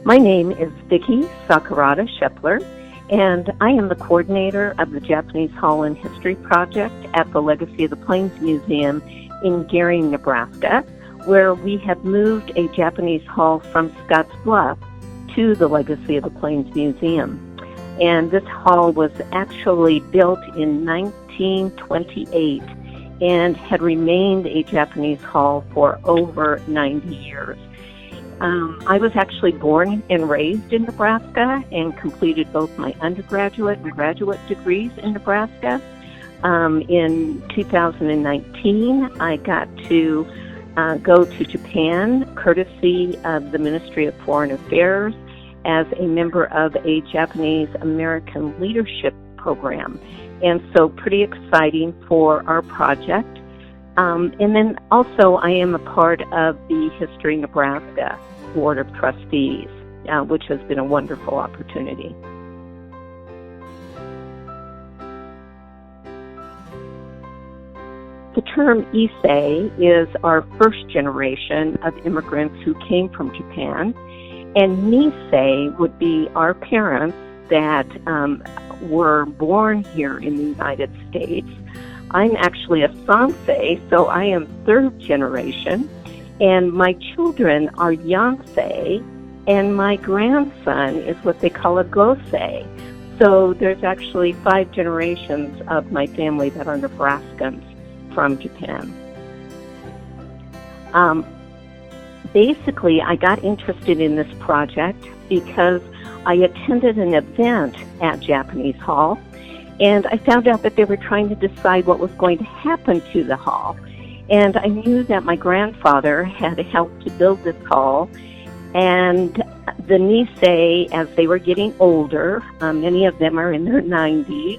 My name is Vickie Sakurada Schaepler, and I am the coordinator of the Japanese Hall and History Project at the Legacy of the Plains Museum in Gering, Nebraska, where we have moved a Japanese hall from Scottsbluff to the Legacy of the Plains Museum. And this hall was actually built in 1928 and had remained a Japanese hall for over 90 years. I was actually born and raised in Nebraska and completed both my undergraduate and graduate degrees in Nebraska. In 2019, I got to go to Japan, courtesy of the Ministry of Foreign Affairs, as a member of a Japanese American leadership program. And so pretty exciting for our project. And then also I am a part of the History Nebraska Board of Trustees, which has been a wonderful opportunity. The term Issei is our first generation of immigrants who came from Japan, and Nisei would be our parents that were born here in the United States. I'm actually a Sansei, so I am third generation, and my children are Yansei, and my grandson is what they call a Gosei. So there's actually 5 generations of my family that are Nebraskans from Japan. Basically, I got interested in this project because I attended an event at Japanese Hall, and I found out that they were trying to decide what was going to happen to the hall. And I knew that my grandfather had helped to build this hall, and the Nisei, as they were getting older, many of them are in their 90s,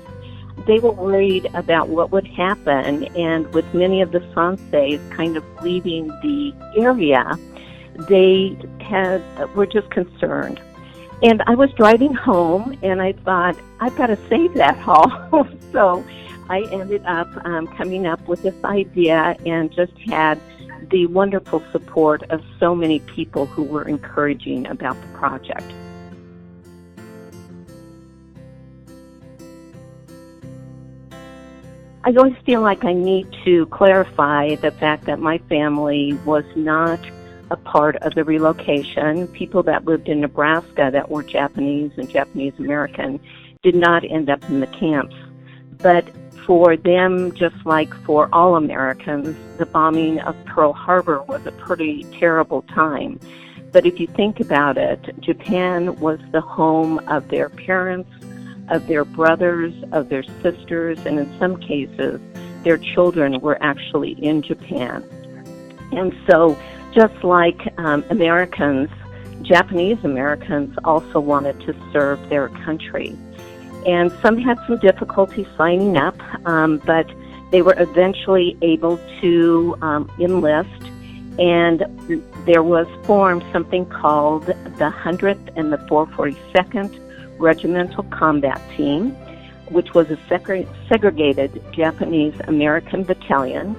they were worried about what would happen, and with many of the Sanseis kind of leaving the area, they were just concerned. And I was driving home, and I thought, I've got to save that hall. So I ended up coming up with this idea and just had the wonderful support of so many people who were encouraging about the project. I always feel like I need to clarify the fact that my family was not a part of the relocation. People that lived in Nebraska that were Japanese and Japanese American did not end up in the camps. But for them, just like for all Americans, the bombing of Pearl Harbor was a pretty terrible time. But if you think about it, Japan was the home of their parents, of their brothers, of their sisters, and in some cases, their children were actually in Japan. And so, just like Americans, Japanese Americans also wanted to serve their country. And some had some difficulty signing up, but they were eventually able to enlist, and there was formed something called the 100th and the 442nd Regimental Combat Team, which was a segregated Japanese American battalion,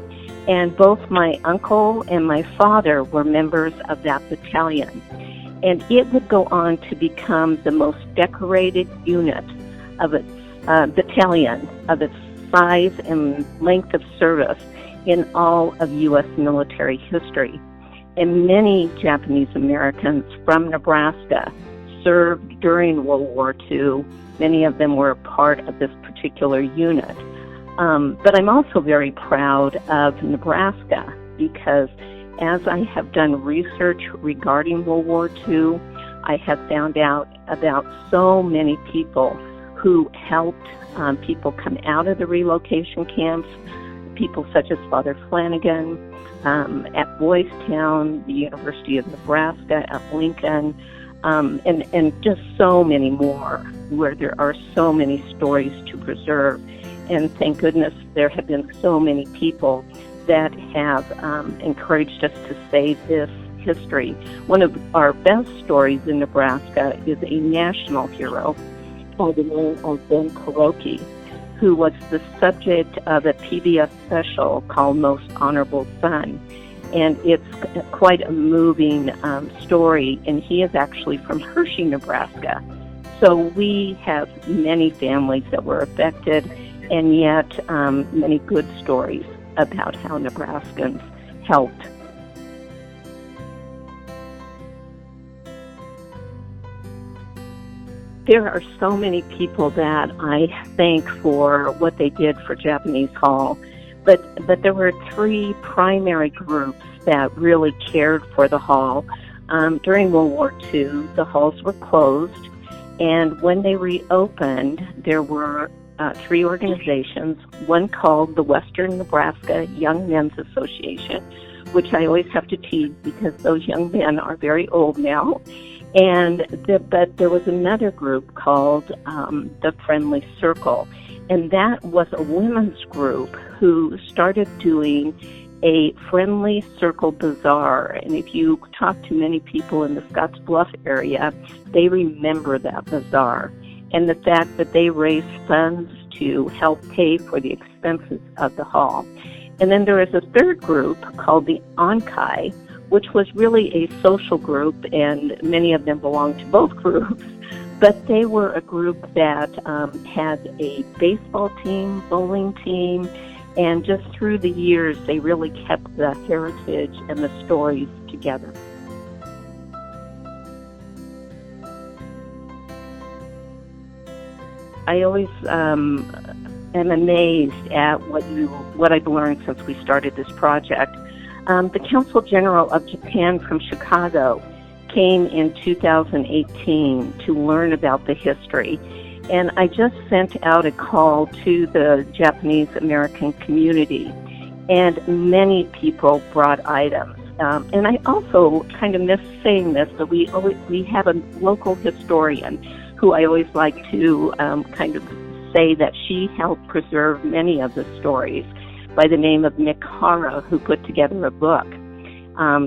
and both my uncle and my father were members of that battalion. And it would go on to become the most decorated unit of its battalion, of its size and length of service in all of U.S. military history. And many Japanese Americans from Nebraska served during World War II. Many of them were a part of this particular unit. But I'm also very proud of Nebraska because as I have done research regarding World War II, I have found out about so many people who helped people come out of the relocation camps, people such as Father Flanagan at Boys Town, the University of Nebraska, at Lincoln, and just so many more, where there are so many stories to preserve. And thank goodness there have been so many people that have encouraged us to save this history. One of our best stories in Nebraska is a national hero by the name of Ben Kuroki, who was the subject of a PBS special called Most Honorable Son. And it's quite a moving story, and he is actually from Hershey, Nebraska. So we have many families that were affected, and yet many good stories about how Nebraskans helped. There are so many people that I thank for what they did for Japanese Hall, but there were three primary groups that really cared for the hall. During World War II, the halls were closed, and when they reopened, there were three organizations, one called the Western Nebraska Young Men's Association, which I always have to tease because those young men are very old now. But there was another group called the Friendly Circle, and that was a women's group who started doing a Friendly Circle Bazaar. And if you talk to many people in the Scottsbluff area, they remember that bazaar and the fact that they raised funds to help pay for the expenses of the hall. And then there was a third group called the Onkai, which was really a social group, and many of them belonged to both groups. But they were a group that had a baseball team, bowling team, and just through the years, they really kept the heritage and the stories together. I always am amazed at what I've learned since we started this project. The Consul General of Japan from Chicago came in 2018 to learn about the history. And I just sent out a call to the Japanese American community, and many people brought items. And I also kind of miss saying this, but we have a local historian who I always like to kind of say that she helped preserve many of the stories, by the name of Nick Hara, who put together a book,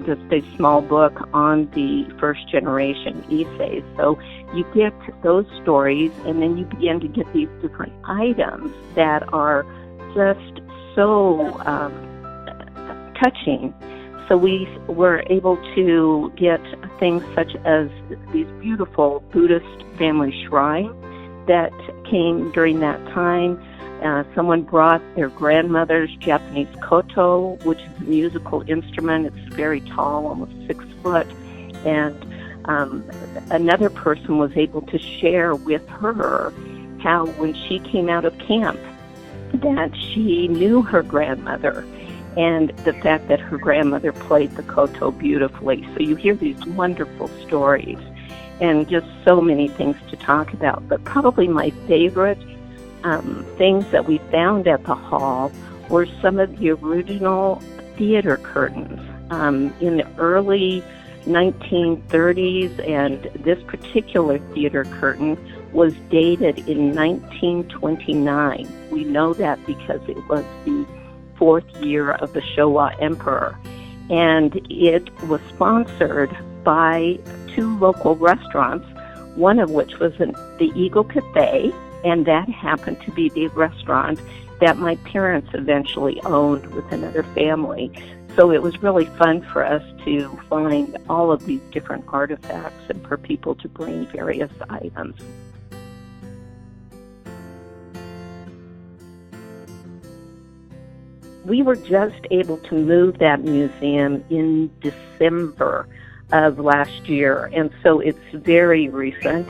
just a small book on the first generation Issei. So you get those stories, and then you begin to get these different items that are just so touching. So we were able to get things such as these beautiful Buddhist family shrines that came during that time. Someone brought their grandmother's Japanese koto, which is a musical instrument. It's very tall, almost 6 foot. And another person was able to share with her how when she came out of camp that she knew her grandmother and the fact that her grandmother played the koto beautifully. So you hear these wonderful stories and just so many things to talk about. But probably my favorite things that we found at the hall were some of the original theater curtains in the early 1930s, and this particular theater curtain was dated in 1929. We know that because it was the 4th year of the Showa Emperor, and it was sponsored by 2 local restaurants, one of which was the Eagle Cafe, and that happened to be the restaurant that my parents eventually owned with another family. So it was really fun for us to find all of these different artifacts and for people to bring various items. We were just able to move that museum in December of last year, and so it's very recent.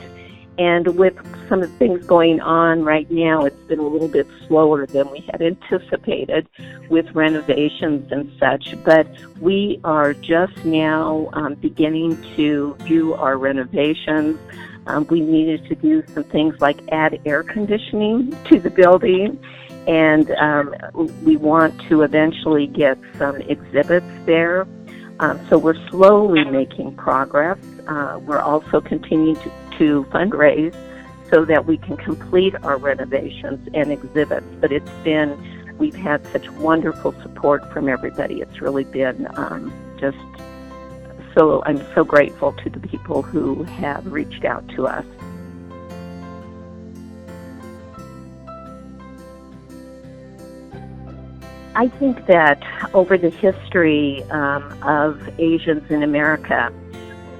And with some of the things going on right now, it's been a little bit slower than we had anticipated with renovations and such. But we are just now beginning to do our renovations. We needed to do some things like add air conditioning to the building. And we want to eventually get some exhibits there. So we're slowly making progress. We're also continuing to fundraise so that we can complete our renovations and exhibits. But we've had such wonderful support from everybody. It's really been I'm so grateful to the people who have reached out to us. I think that over the history of Asians in America,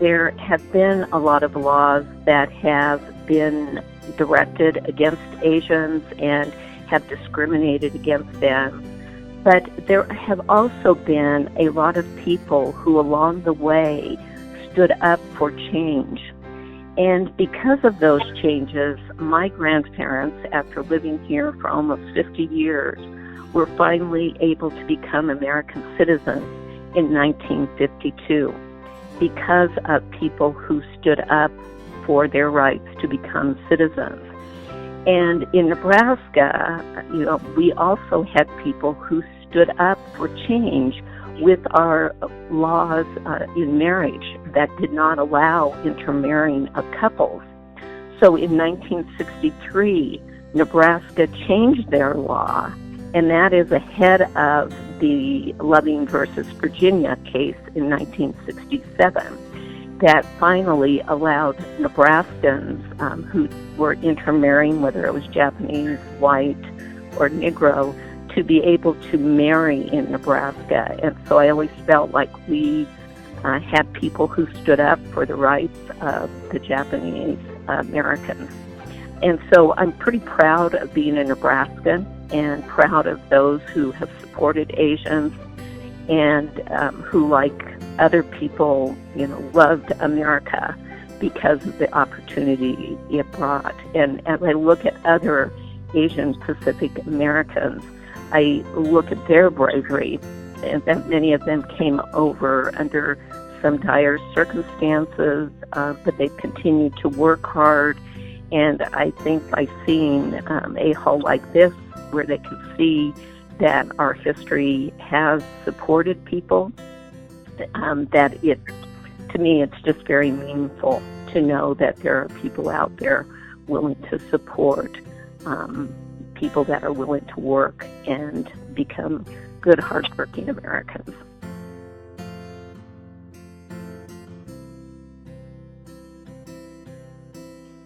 there have been a lot of laws that have been directed against Asians and have discriminated against them. But there have also been a lot of people who along the way stood up for change. And because of those changes, my grandparents, after living here for almost 50 years, were finally able to become American citizens in 1952 because of people who stood up for their rights to become citizens. And in Nebraska, we also had people who stood up for change with our laws in marriage that did not allow intermarrying of couples. So in 1963, Nebraska changed their law, and that is ahead of the Loving versus Virginia case in 1967 that finally allowed Nebraskans who were intermarrying, whether it was Japanese, white, or Negro, to be able to marry in Nebraska. And so I always felt like we had people who stood up for the rights of the Japanese Americans. And so I'm pretty proud of being a Nebraskan and proud of those who have supported Asians and who, like other people, loved America because of the opportunity it brought. And as I look at other Asian Pacific Americans, I look at their bravery, and that many of them came over under some dire circumstances, but they continued to work hard. And I think by seeing a hall like this, where they can see that our history has supported people, that to me, it's just very meaningful to know that there are people out there willing to support people that are willing to work and become good, hardworking Americans.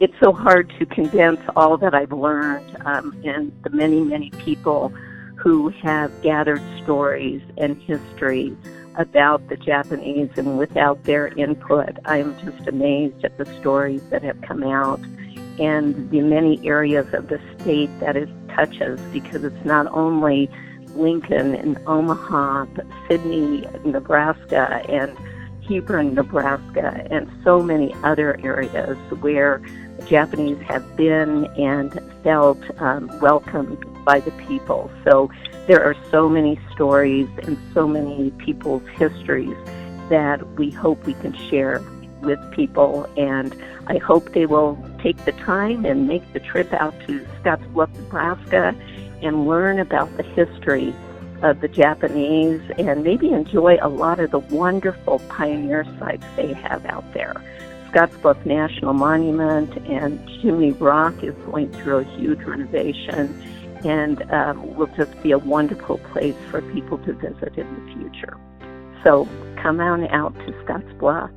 It's so hard to condense all that I've learned and the many, many people who have gathered stories and history about the Japanese, and without their input, I'm just amazed at the stories that have come out and the many areas of the state that it touches, because it's not only Lincoln and Omaha, but Sidney, Nebraska, and Hebron, Nebraska, and so many other areas where the Japanese have been and felt welcomed by the people. So there are so many stories and so many people's histories that we hope we can share with people, and I hope they will take the time and make the trip out to Scottsbluff, Nebraska, and learn about the history of the Japanese and maybe enjoy a lot of the wonderful pioneer sites they have out there. Scottsbluff National Monument and Chimney Rock is going through a huge renovation, and will just be a wonderful place for people to visit in the future. So come on out to Scottsbluff.